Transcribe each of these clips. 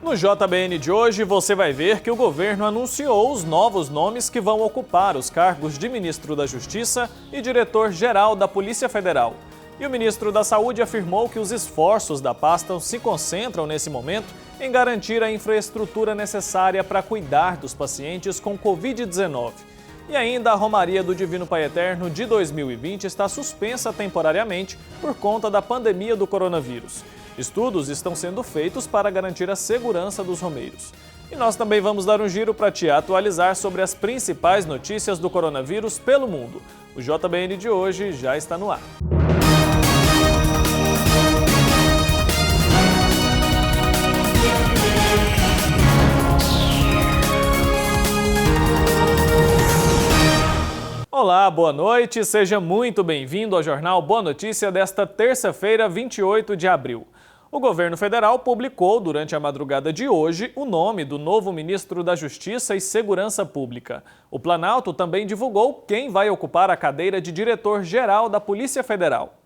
No JBN de hoje, você vai ver que o governo anunciou os novos nomes que vão ocupar os cargos de ministro da Justiça e diretor-geral da Polícia Federal. E o ministro da Saúde afirmou que os esforços da pasta se concentram nesse momento em garantir a infraestrutura necessária para cuidar dos pacientes com Covid-19. E ainda a Romaria do Divino Pai Eterno de 2020 está suspensa temporariamente por conta da pandemia do coronavírus. Estudos estão sendo feitos para garantir a segurança dos romeiros. E nós também vamos dar um giro para te atualizar sobre as principais notícias do coronavírus pelo mundo. O JBN de hoje já está no ar. Olá, boa noite, seja muito bem-vindo ao Jornal Boa Notícia desta terça-feira, 28 de abril. O governo federal publicou, durante a madrugada de hoje, o nome do novo ministro da Justiça e Segurança Pública. O Planalto também divulgou quem vai ocupar a cadeira de diretor-geral da Polícia Federal.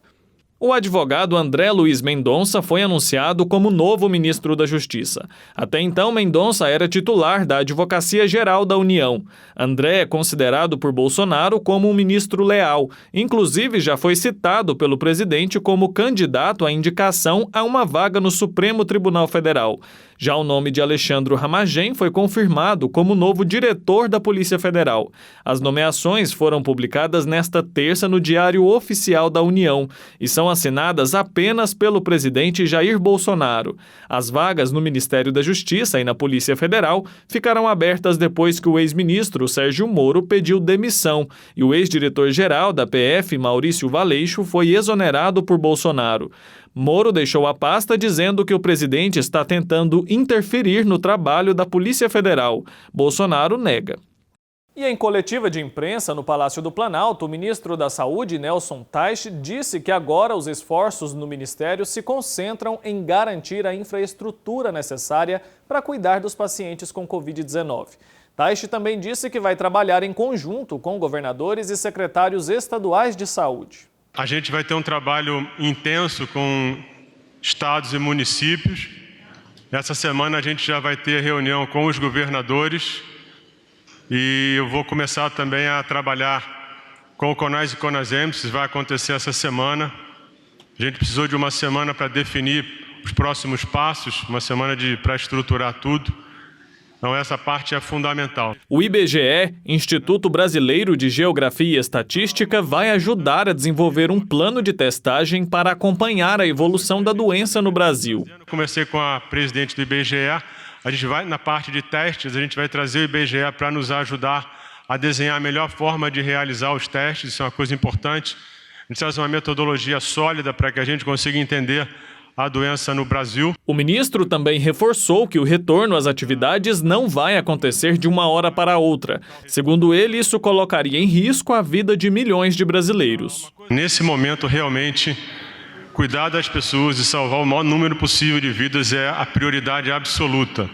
O advogado André Luiz Mendonça foi anunciado como novo ministro da Justiça. Até então, Mendonça era titular da Advocacia Geral da União. André é considerado por Bolsonaro como um ministro leal. Inclusive, já foi citado pelo presidente como candidato à indicação a uma vaga no Supremo Tribunal Federal. Já o nome de Alexandre Ramagem foi confirmado como novo diretor da Polícia Federal. As nomeações foram publicadas nesta terça no Diário Oficial da União e são assinadas apenas pelo presidente Jair Bolsonaro. As vagas no Ministério da Justiça e na Polícia Federal ficarão abertas depois que o ex-ministro Sérgio Moro pediu demissão e o ex-diretor-geral da PF, Maurício Valeixo, foi exonerado por Bolsonaro. Moro deixou a pasta dizendo que o presidente está tentando interferir no trabalho da Polícia Federal. Bolsonaro nega. E em coletiva de imprensa no Palácio do Planalto, o ministro da Saúde, Nelson Taixe, disse que agora os esforços no ministério se concentram em garantir a infraestrutura necessária para cuidar dos pacientes com Covid-19. Taixe também disse que vai trabalhar em conjunto com governadores e secretários estaduais de saúde. A gente vai ter um trabalho intenso com estados e municípios. Essa semana a gente já vai ter reunião com os governadores e eu vou começar também a trabalhar com o CONAS e CONASEMS, isso vai acontecer essa semana. A gente precisou de uma semana para definir os próximos passos, uma semana para estruturar tudo. Então essa parte é fundamental. O IBGE, Instituto Brasileiro de Geografia e Estatística, vai ajudar a desenvolver um plano de testagem para acompanhar a evolução da doença no Brasil. Eu conversei com a presidente do IBGE, a gente vai na parte de testes, a gente vai trazer o IBGE para nos ajudar a desenhar a melhor forma de realizar os testes, isso é uma coisa importante. A gente traz uma metodologia sólida para que a gente consiga entender a doença no Brasil. O ministro também reforçou que o retorno às atividades não vai acontecer de uma hora para outra. Segundo ele, isso colocaria em risco a vida de milhões de brasileiros. Nesse momento, realmente, cuidar das pessoas e salvar o maior número possível de vidas é a prioridade absoluta.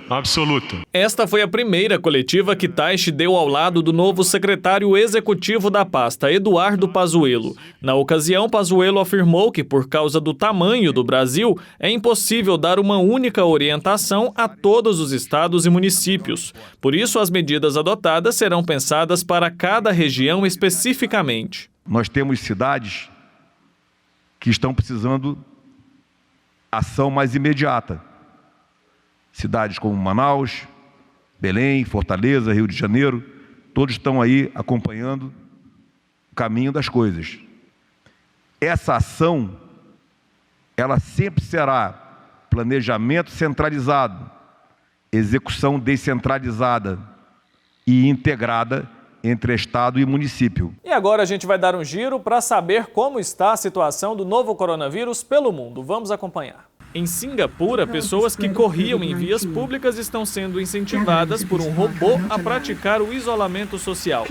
Esta foi a primeira coletiva que Taixe deu ao lado do novo secretário executivo da pasta, Eduardo Pazuello. Na ocasião, Pazuello afirmou que, por causa do tamanho do Brasil, é impossível dar uma única orientação a todos os estados e municípios. Por isso, as medidas adotadas serão pensadas para cada região especificamente. Nós temos cidades que estão precisando ação mais imediata. Cidades como Manaus, Belém, Fortaleza, Rio de Janeiro, todos estão aí acompanhando o caminho das coisas. Essa ação, ela sempre será planejamento centralizado, execução descentralizada e integrada entre Estado e município. E agora a gente vai dar um giro para saber como está a situação do novo coronavírus pelo mundo. Vamos acompanhar. Em Singapura, pessoas que corriam em vias públicas estão sendo incentivadas por um robô a praticar o isolamento social.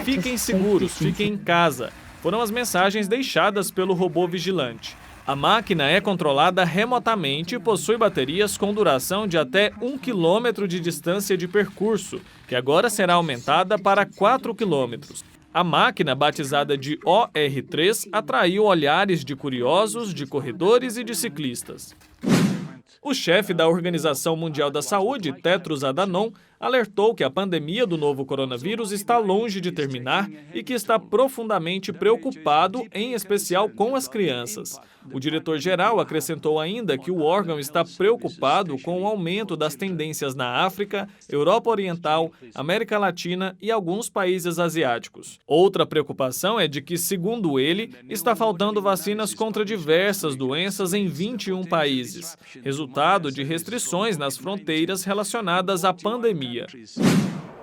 Fiquem seguros, fiquem em casa. Foram as mensagens deixadas pelo robô vigilante. A máquina é controlada remotamente e possui baterias com duração de até 1 quilômetro de distância de percurso, que agora será aumentada para 4 quilômetros. A máquina, batizada de OR3, atraiu olhares de curiosos, de corredores e de ciclistas. O chefe da Organização Mundial da Saúde, Tedros Adhanom, alertou que a pandemia do novo coronavírus está longe de terminar e que está profundamente preocupado, em especial com as crianças. O diretor-geral acrescentou ainda que o órgão está preocupado com o aumento das tendências na África, Europa Oriental, América Latina e alguns países asiáticos. Outra preocupação é de que, segundo ele, está faltando vacinas contra diversas doenças em 21 países, resultado de restrições nas fronteiras relacionadas à pandemia.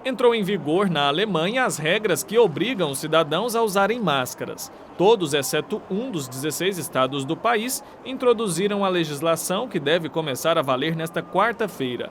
Entrou em vigor na Alemanha as regras que obrigam os cidadãos a usarem máscaras. Todos, exceto um dos 16 estados do país, introduziram a legislação que deve começar a valer nesta quarta-feira.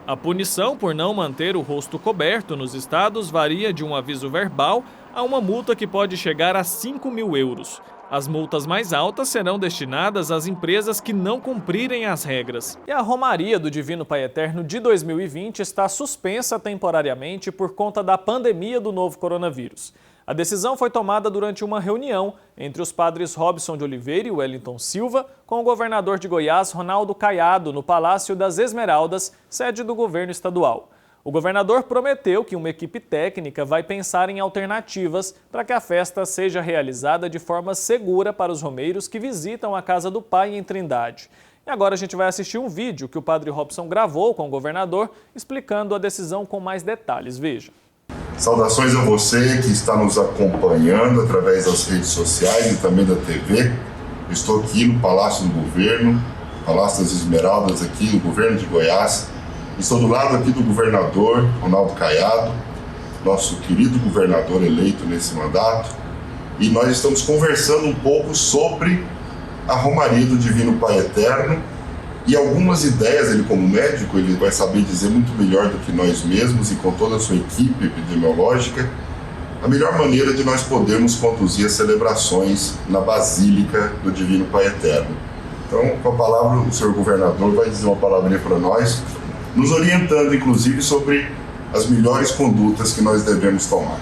A punição por não manter o rosto coberto nos estados varia de um aviso verbal a uma multa que pode chegar a 5 mil euros. As multas mais altas serão destinadas às empresas que não cumprirem as regras. E a Romaria do Divino Pai Eterno de 2020 está suspensa temporariamente por conta da pandemia do novo coronavírus. A decisão foi tomada durante uma reunião entre os padres Robson de Oliveira e Wellington Silva com o governador de Goiás, Ronaldo Caiado, no Palácio das Esmeraldas, sede do governo estadual. O governador prometeu que uma equipe técnica vai pensar em alternativas para que a festa seja realizada de forma segura para os romeiros que visitam a Casa do Pai em Trindade. E agora a gente vai assistir um vídeo que o padre Robson gravou com o governador, explicando a decisão com mais detalhes. Veja. Saudações a você que está nos acompanhando através das redes sociais e também da TV. Eu estou aqui no Palácio do Governo, Palácio das Esmeraldas, aqui no governo de Goiás. Estou do lado aqui do governador Ronaldo Caiado, nosso querido governador eleito nesse mandato, e nós estamos conversando um pouco sobre a Romaria do Divino Pai Eterno e algumas ideias. Ele, como médico, ele vai saber dizer muito melhor do que nós mesmos e com toda a sua equipe epidemiológica a melhor maneira de nós podermos conduzir as celebrações na Basílica do Divino Pai Eterno. Então, com a palavra, o senhor governador vai dizer uma palavrinha para nós, nos orientando, inclusive, sobre as melhores condutas que nós devemos tomar.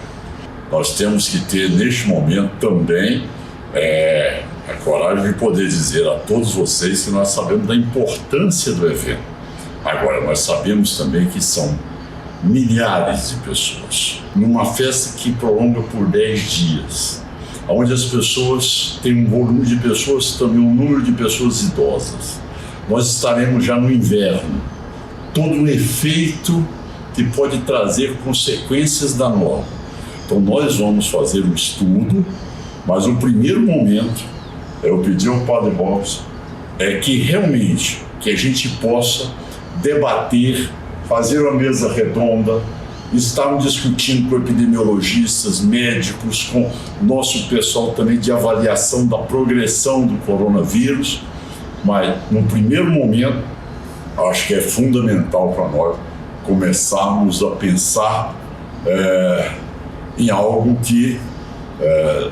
Nós temos que ter, neste momento, também a coragem de poder dizer a todos vocês que nós sabemos da importância do evento. Agora, nós sabemos também que são milhares de pessoas, numa festa que prolonga por 10 dias, onde as pessoas têm um volume de pessoas, também um número de pessoas idosas. Nós estaremos já no inverno. Todo um efeito que pode trazer consequências danosas. Então nós vamos fazer um estudo, mas o primeiro momento, eu pedi ao Padre Robson, que realmente que a gente possa debater, fazer uma mesa redonda, estar discutindo com epidemiologistas, médicos, com nosso pessoal também de avaliação da progressão do coronavírus, mas no primeiro momento, acho que é fundamental para nós começarmos a pensar em algo que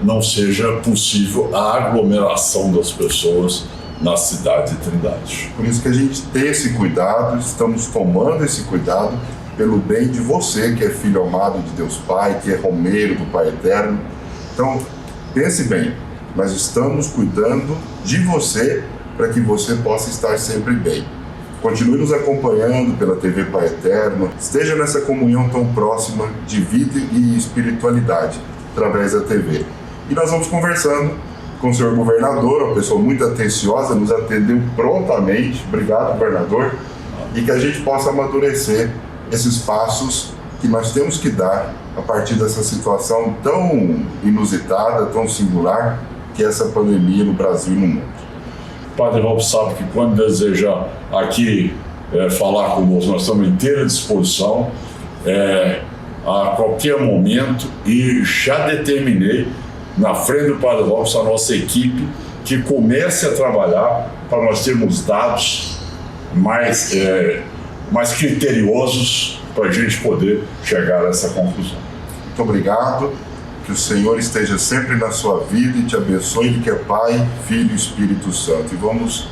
não seja possível a aglomeração das pessoas na cidade de Trindade. Por isso que a gente tem esse cuidado, estamos tomando esse cuidado pelo bem de você, que é filho amado de Deus Pai, que é romeiro do Pai Eterno. Então, pense bem, nós estamos cuidando de você para que você possa estar sempre bem. Continue nos acompanhando pela TV Pai Eterno, esteja nessa comunhão tão próxima de vida e espiritualidade através da TV. E nós vamos conversando com o senhor governador, uma pessoa muito atenciosa, nos atendeu prontamente. Obrigado, governador. E que a gente possa amadurecer esses passos que nós temos que dar a partir dessa situação tão inusitada, tão singular, que é essa pandemia no Brasil e no mundo. O Padre Robson sabe que quando desejar aqui falar conosco, nós estamos à inteira disposição a qualquer momento, e já determinei na frente do Padre Robson a nossa equipe que comece a trabalhar para nós termos dados mais criteriosos para a gente poder chegar a essa conclusão. Muito obrigado, que o Senhor esteja sempre na sua vida e te abençoe, que é Pai, Filho e Espírito Santo. E vamos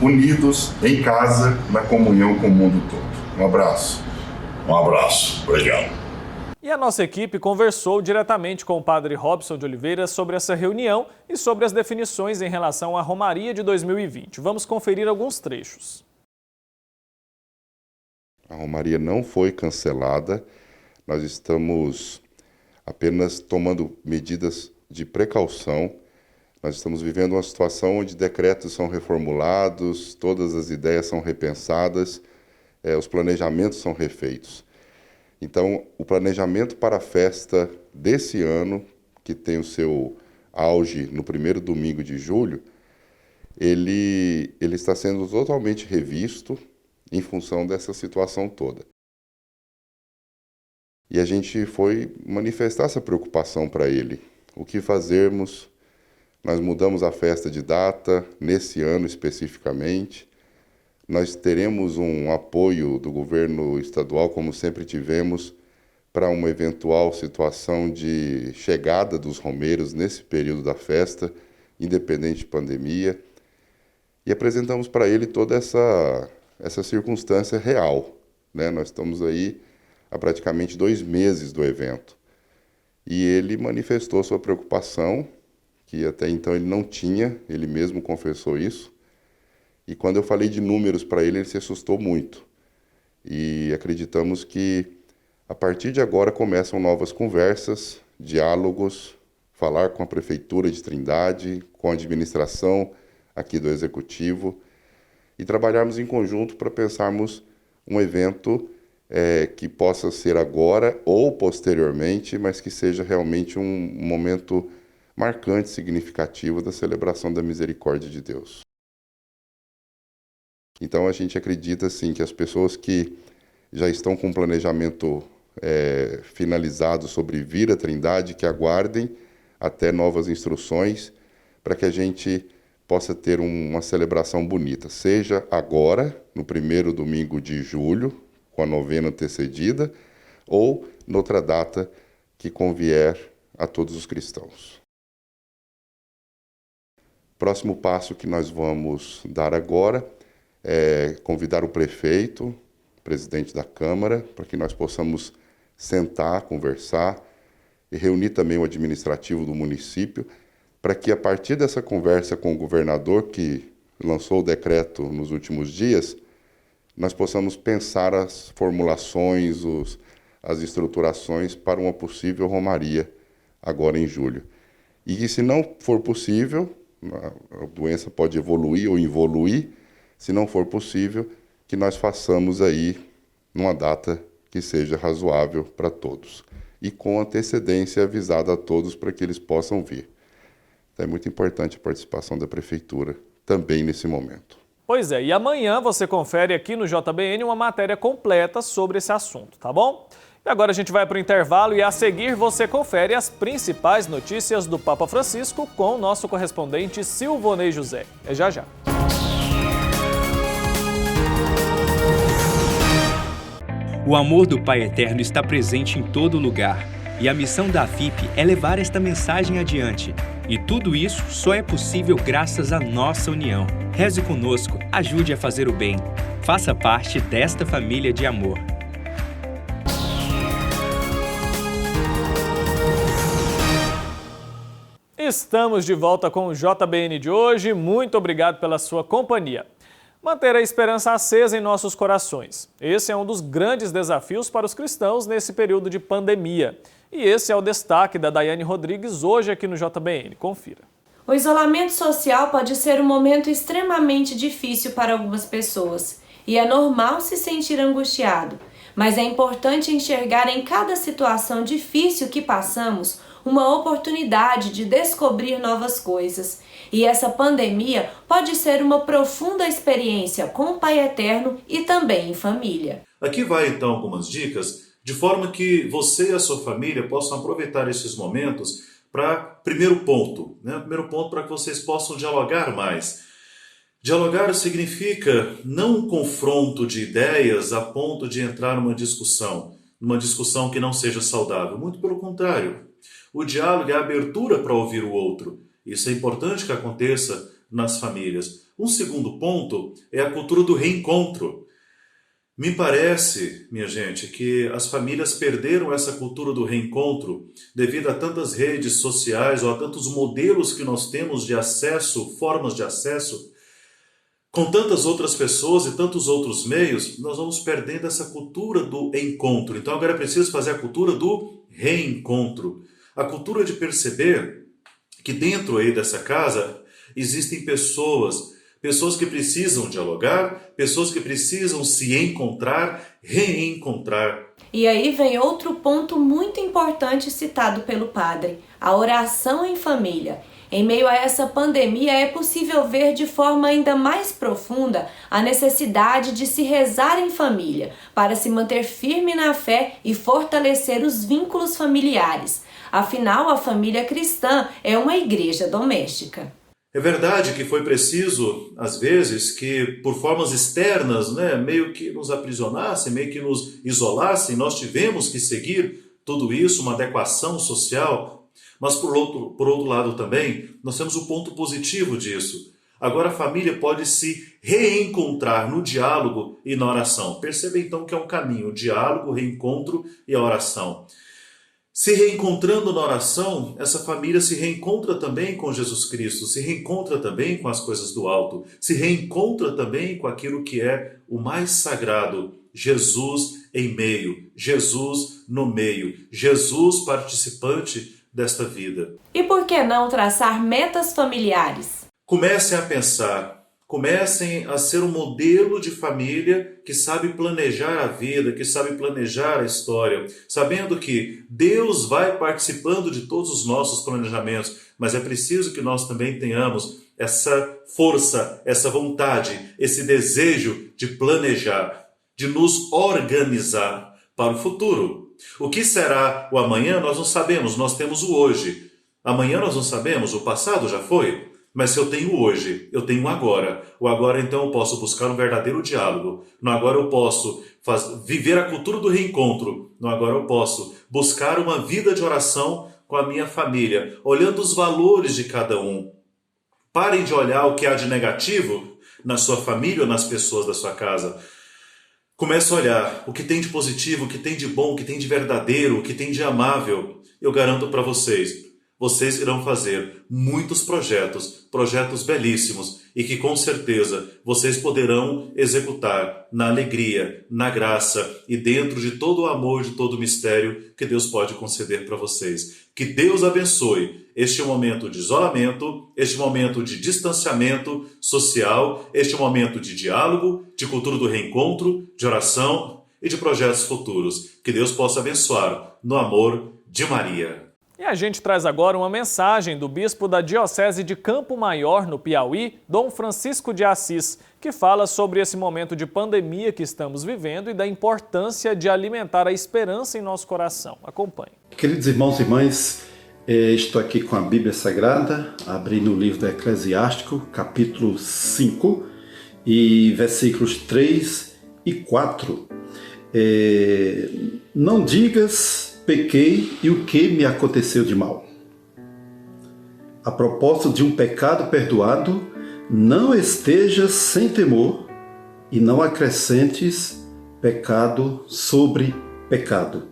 unidos em casa, na comunhão com o mundo todo. Um abraço. Um abraço. Obrigado. E a nossa equipe conversou diretamente com o padre Robson de Oliveira sobre essa reunião e sobre as definições em relação à Romaria de 2020. Vamos conferir alguns trechos. A romaria não foi cancelada, nós estamos apenas tomando medidas de precaução. Nós estamos vivendo uma situação onde decretos são reformulados, todas as ideias são repensadas, os planejamentos são refeitos. Então, o planejamento para a festa desse ano, que tem o seu auge no primeiro domingo de julho, ele está sendo totalmente revisto em função dessa situação toda. E a gente foi manifestar essa preocupação para ele. O que fazermos? Nós mudamos a festa de data, nesse ano especificamente. Nós teremos um apoio do governo estadual, como sempre tivemos, para uma eventual situação de chegada dos romeiros nesse período da festa, independente de pandemia. E apresentamos para ele toda essa circunstância real, né? Nós estamos aí há praticamente 2 meses do evento. E ele manifestou sua preocupação, que até então ele não tinha, ele mesmo confessou isso. E quando eu falei de números para ele se assustou muito. E acreditamos que, a partir de agora, começam novas conversas, diálogos, falar com a Prefeitura de Trindade, com a administração aqui do Executivo, e trabalharmos em conjunto para pensarmos um evento que possa ser agora ou posteriormente, mas que seja realmente um momento marcante, significativo da celebração da misericórdia de Deus. Então a gente acredita assim, que as pessoas que já estão com o planejamento finalizado sobre vir à Trindade, que aguardem até novas instruções para que a gente possa ter uma celebração bonita, seja agora, no primeiro domingo de julho, com a novena antecedida, ou noutra data que convier a todos os cristãos. Próximo passo que nós vamos dar agora é convidar o prefeito, o presidente da Câmara, para que nós possamos sentar, conversar e reunir também o administrativo do município, para que a partir dessa conversa com o governador, que lançou o decreto nos últimos dias, nós possamos pensar as formulações, as estruturações para uma possível romaria agora em julho. E que, se não for possível, a doença pode evoluir ou involuir, se não for possível, que nós façamos aí numa data que seja razoável para todos. E com antecedência avisada a todos para que eles possam vir. Então é muito importante a participação da Prefeitura também nesse momento. Pois é, e amanhã você confere aqui no JBN uma matéria completa sobre esse assunto, tá bom? E agora a gente vai para o intervalo e a seguir você confere as principais notícias do Papa Francisco com o nosso correspondente Silvonei José. É já já. O amor do Pai Eterno está presente em todo lugar e a missão da FIP é levar esta mensagem adiante. E tudo isso só é possível graças à nossa união. Reze conosco, ajude a fazer o bem. Faça parte desta família de amor. Estamos de volta com o JBN de hoje. Muito obrigado pela sua companhia. Manter a esperança acesa em nossos corações. Esse é um dos grandes desafios para os cristãos nesse período de pandemia. E esse é o destaque da Daiane Rodrigues hoje aqui no JBN. Confira. O isolamento social pode ser um momento extremamente difícil para algumas pessoas. E é normal se sentir angustiado. Mas é importante enxergar em cada situação difícil que passamos uma oportunidade de descobrir novas coisas. E essa pandemia pode ser uma profunda experiência com o Pai Eterno e também em família. Aqui vai então algumas dicas, de forma que você e a sua família possam aproveitar esses momentos para primeiro ponto, Primeiro ponto para que vocês possam dialogar mais. Dialogar significa não um confronto de ideias a ponto de entrar numa discussão que não seja saudável, muito pelo contrário. O diálogo é a abertura para ouvir o outro. Isso é importante que aconteça nas famílias. Um segundo ponto é a cultura do reencontro. Me parece, minha gente, que as famílias perderam essa cultura do reencontro devido a tantas redes sociais ou a tantos modelos que nós temos de acesso, formas de acesso, com tantas outras pessoas e tantos outros meios, nós vamos perdendo essa cultura do encontro. Então agora é preciso fazer a cultura do reencontro. A cultura de perceber que dentro aí dessa casa existem pessoas que precisam dialogar, pessoas que precisam se encontrar, reencontrar. E aí vem outro ponto muito importante citado pelo padre, a oração em família. Em meio a essa pandemia, é possível ver de forma ainda mais profunda a necessidade de se rezar em família, para se manter firme na fé e fortalecer os vínculos familiares. Afinal, a família cristã é uma igreja doméstica. É verdade que foi preciso, às vezes, que por formas externas, meio que nos aprisionassem, meio que nos isolassem, nós tivemos que seguir tudo isso, uma adequação social. Mas, por outro lado também, nós temos o ponto positivo disso. Agora a família pode se reencontrar no diálogo e na oração. Perceba então que é um caminho, o diálogo, o reencontro e a oração. Se reencontrando na oração, essa família se reencontra também com Jesus Cristo, se reencontra também com as coisas do alto, se reencontra também com aquilo que é o mais sagrado, Jesus em meio, Jesus no meio, Jesus participante desta vida. E por que não traçar metas familiares? Comecem a pensar, comecem a ser um modelo de família que sabe planejar a vida, que sabe planejar a história, sabendo que Deus vai participando de todos os nossos planejamentos, mas é preciso que nós também tenhamos essa força, essa vontade, esse desejo de planejar, de nos organizar para o futuro. O que será o amanhã nós não sabemos, nós temos o hoje. Amanhã nós não sabemos, o passado já foi. Mas se eu tenho o hoje, eu tenho o agora. O agora então eu posso buscar um verdadeiro diálogo. No agora eu posso viver a cultura do reencontro. No agora eu posso buscar uma vida de oração com a minha família, olhando os valores de cada um. Parem de olhar o que há de negativo na sua família ou nas pessoas da sua casa. Comece a olhar o que tem de positivo, o que tem de bom, o que tem de verdadeiro, o que tem de amável. Eu garanto para vocês irão fazer muitos projetos belíssimos e que com certeza vocês poderão executar na alegria, na graça e dentro de todo o amor, de todo o mistério que Deus pode conceder para vocês. Que Deus abençoe este momento de isolamento, este momento de distanciamento social, este momento de diálogo, de cultura do reencontro, de oração e de projetos futuros. Que Deus possa abençoar no amor de Maria. E a gente traz agora uma mensagem do bispo da Diocese de Campo Maior, no Piauí, Dom Francisco de Assis, que fala sobre esse momento de pandemia que estamos vivendo e da importância de alimentar a esperança em nosso coração. Acompanhe. Queridos irmãos e irmãs, estou aqui com a Bíblia Sagrada, abri no livro do Eclesiástico, capítulo 5, e versículos 3 e 4. Não digas... pequei e o que me aconteceu de mal? A propósito de um pecado perdoado, não estejas sem temor e não acrescentes pecado sobre pecado.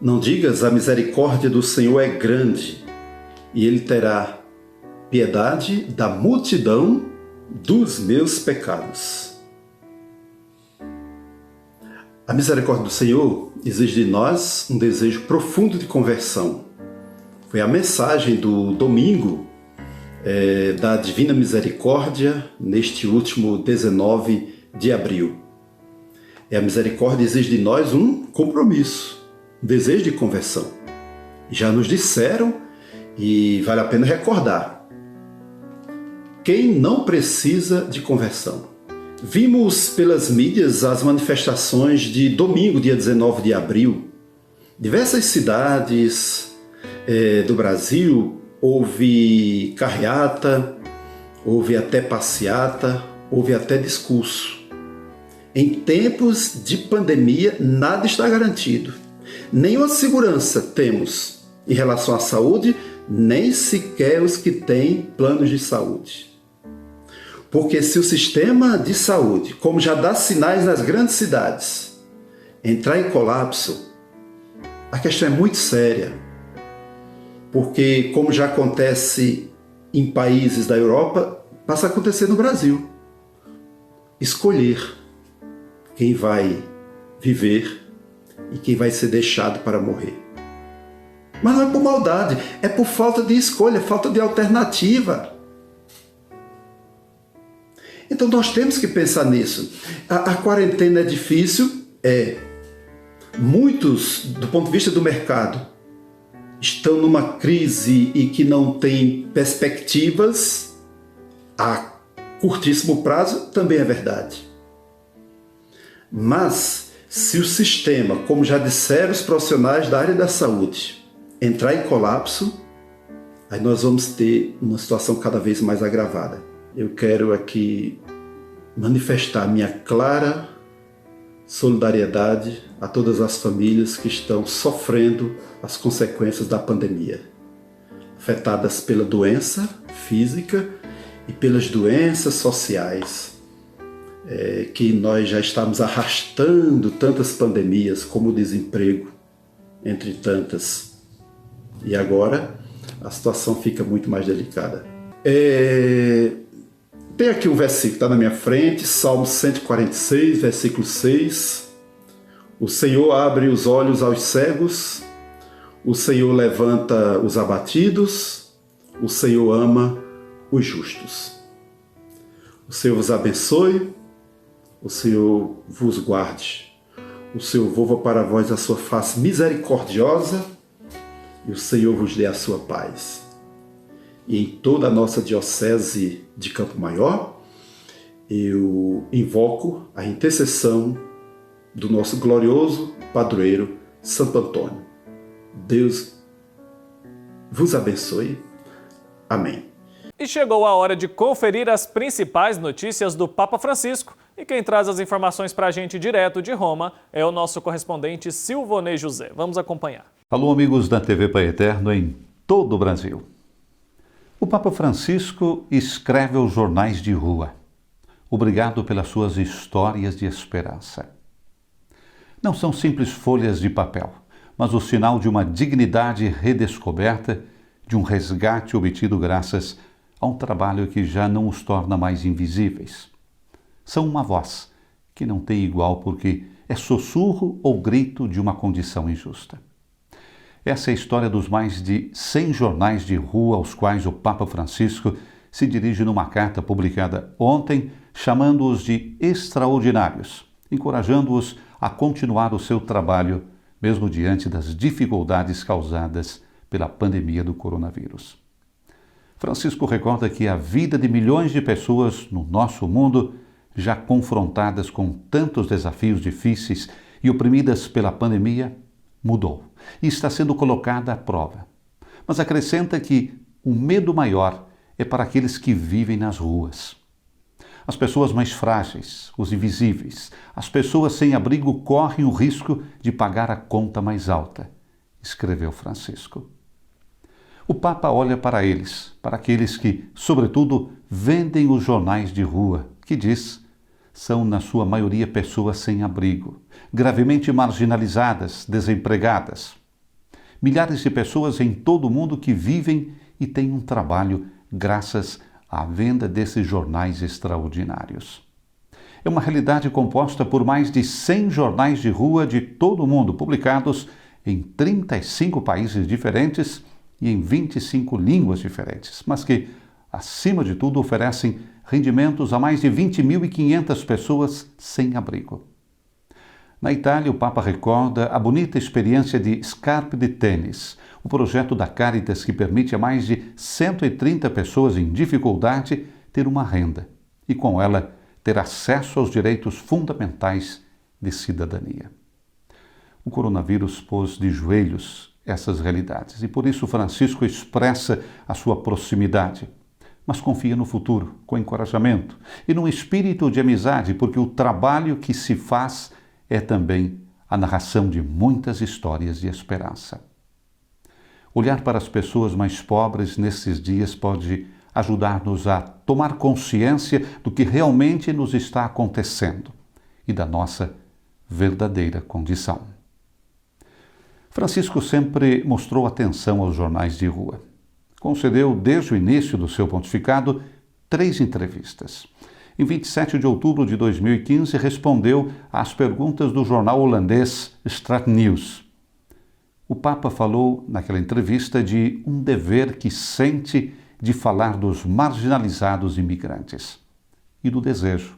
Não digas, a misericórdia do Senhor é grande e Ele terá piedade da multidão dos meus pecados. A misericórdia do Senhor exige de nós um desejo profundo de conversão. Foi a mensagem do domingo da Divina Misericórdia neste último 19 de abril. A misericórdia exige de nós um compromisso, um desejo de conversão. Já nos disseram, e vale a pena recordar, quem não precisa de conversão? Vimos pelas mídias as manifestações de domingo, dia 19 de abril. Diversas cidades do Brasil, houve carreata, houve até passeata, houve até discurso. Em tempos de pandemia, nada está garantido. Nenhuma segurança temos em relação à saúde, nem sequer os que têm planos de saúde. Porque se o sistema de saúde, como já dá sinais nas grandes cidades, entrar em colapso, a questão é muito séria. Porque, como já acontece em países da Europa, passa a acontecer no Brasil. Escolher quem vai viver e quem vai ser deixado para morrer. Mas não é por maldade, é por falta de escolha, falta de alternativa. Então nós temos que pensar nisso. A quarentena é difícil, Muitos, do ponto de vista do mercado, estão numa crise e que não tem perspectivas a curtíssimo prazo, também é verdade. Mas, se o sistema, como já disseram os profissionais da área da saúde, entrar em colapso, aí nós vamos ter uma situação cada vez mais agravada. Eu quero aqui manifestar minha clara solidariedade a todas as famílias que estão sofrendo as consequências da pandemia, afetadas pela doença física e pelas doenças sociais, que nós já estamos arrastando tantas pandemias como o desemprego, entre tantas. E agora a situação fica muito mais delicada. Tem aqui um versículo, está na minha frente, Salmo 146, versículo 6. O Senhor abre os olhos aos cegos, o Senhor levanta os abatidos, o Senhor ama os justos. O Senhor vos abençoe, o Senhor vos guarde, o Senhor volva para vós a sua face misericordiosa e o Senhor vos dê a sua paz. E em toda a nossa diocese de Campo Maior, eu invoco a intercessão do nosso glorioso padroeiro Santo Antônio. Deus vos abençoe. Amém. E chegou a hora de conferir as principais notícias do Papa Francisco. E quem traz as informações para a gente direto de Roma é o nosso correspondente Silvonei José. Vamos acompanhar. Alô, amigos da TV Pai Eterno em todo o Brasil. O Papa Francisco escreve aos jornais de rua. Obrigado pelas suas histórias de esperança. Não são simples folhas de papel, mas o sinal de uma dignidade redescoberta, de um resgate obtido graças a um trabalho que já não os torna mais invisíveis. São uma voz que não tem igual porque é sussurro ou grito de uma condição injusta. Essa é a história dos mais de 100 jornais de rua aos quais o Papa Francisco se dirige numa carta publicada ontem, chamando-os de extraordinários, encorajando-os a continuar o seu trabalho, mesmo diante das dificuldades causadas pela pandemia do coronavírus. Francisco recorda que a vida de milhões de pessoas no nosso mundo, já confrontadas com tantos desafios difíceis e oprimidas pela pandemia, mudou e está sendo colocada à prova. Mas acrescenta que o medo maior é para aqueles que vivem nas ruas. As pessoas mais frágeis, os invisíveis, as pessoas sem abrigo correm o risco de pagar a conta mais alta, escreveu Francisco. O Papa olha para eles, para aqueles que, sobretudo, vendem os jornais de rua, que diz, são na sua maioria pessoas sem abrigo, gravemente marginalizadas, desempregadas. Milhares de pessoas em todo o mundo que vivem e têm um trabalho graças à venda desses jornais extraordinários. É uma realidade composta por mais de 100 jornais de rua de todo o mundo, publicados em 35 países diferentes e em 25 línguas diferentes, mas que, acima de tudo, oferecem rendimentos a mais de 20.500 pessoas sem abrigo. Na Itália, o Papa recorda a bonita experiência de Scarpe de Tênis, o projeto da Caritas que permite a mais de 130 pessoas em dificuldade ter uma renda e, com ela, ter acesso aos direitos fundamentais de cidadania. O coronavírus pôs de joelhos essas realidades e, por isso, Francisco expressa a sua proximidade, mas confia no futuro, com encorajamento e num espírito de amizade, porque o trabalho que se faz é também a narração de muitas histórias de esperança. Olhar para as pessoas mais pobres nesses dias pode ajudar-nos a tomar consciência do que realmente nos está acontecendo e da nossa verdadeira condição. Francisco sempre mostrou atenção aos jornais de rua. Concedeu, desde o início do seu pontificado, 3 entrevistas. Em 27 de outubro de 2015, respondeu às perguntas do jornal holandês Straat News. O Papa falou naquela entrevista de um dever que sente de falar dos marginalizados imigrantes e do desejo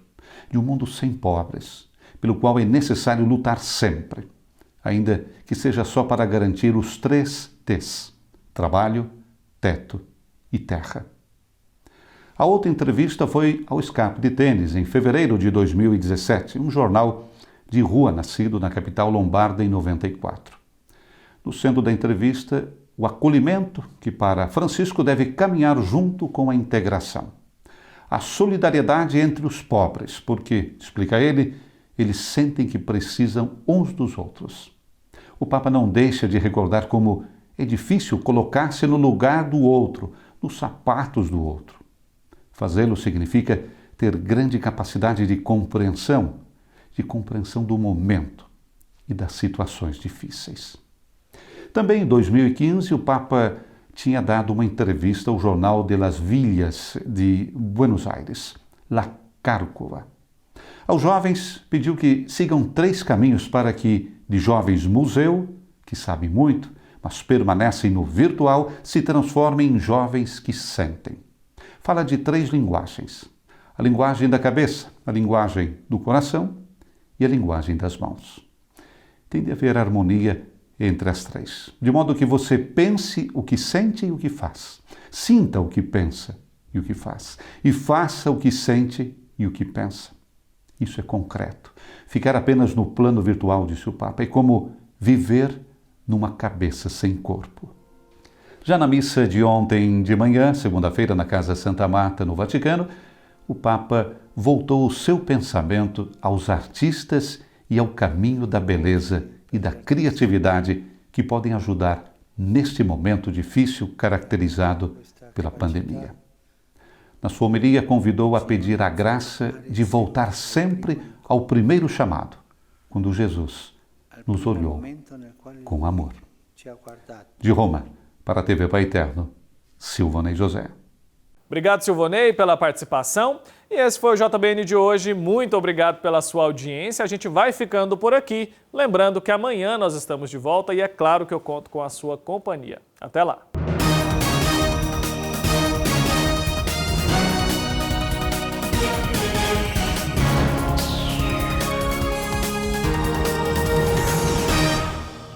de um mundo sem pobres, pelo qual é necessário lutar sempre, ainda que seja só para garantir os 3 T's: trabalho, teto e terra. A outra entrevista foi ao Escape de Tênis, em fevereiro de 2017, um jornal de rua nascido na capital lombarda em 94. No centro da entrevista, o acolhimento que para Francisco deve caminhar junto com a integração. A solidariedade entre os pobres, porque, explica ele, eles sentem que precisam uns dos outros. O Papa não deixa de recordar como é difícil colocar-se no lugar do outro, nos sapatos do outro. Fazê-lo significa ter grande capacidade de compreensão do momento e das situações difíceis. Também em 2015, o Papa tinha dado uma entrevista ao jornal de las Villas de Buenos Aires, La Cárcova. Aos jovens, pediu que sigam 3 caminhos para que, de jovens museu, que sabem muito, mas permanecem no virtual, se transformem em jovens que sentem. Fala de 3 linguagens: a linguagem da cabeça, a linguagem do coração e a linguagem das mãos. Tem de haver harmonia entre as 3, de modo que você pense o que sente e o que faz, sinta o que pensa e o que faz, e faça o que sente e o que pensa. Isso é concreto. Ficar apenas no plano virtual, disse o Papa, é como viver numa cabeça sem corpo. Já na missa de ontem de manhã, segunda-feira, na Casa Santa Marta, no Vaticano, o Papa voltou o seu pensamento aos artistas e ao caminho da beleza e da criatividade que podem ajudar neste momento difícil caracterizado pela pandemia. Na sua homilia, convidou a pedir a graça de voltar sempre ao primeiro chamado, quando Jesus nos olhou com amor. De Roma, para a TV Pai Eterno, Silvonei José. Obrigado, Silvonei, pela participação. E esse foi o JBN de hoje. Muito obrigado pela sua audiência. A gente vai ficando por aqui. Lembrando que amanhã nós estamos de volta e é claro que eu conto com a sua companhia. Até lá!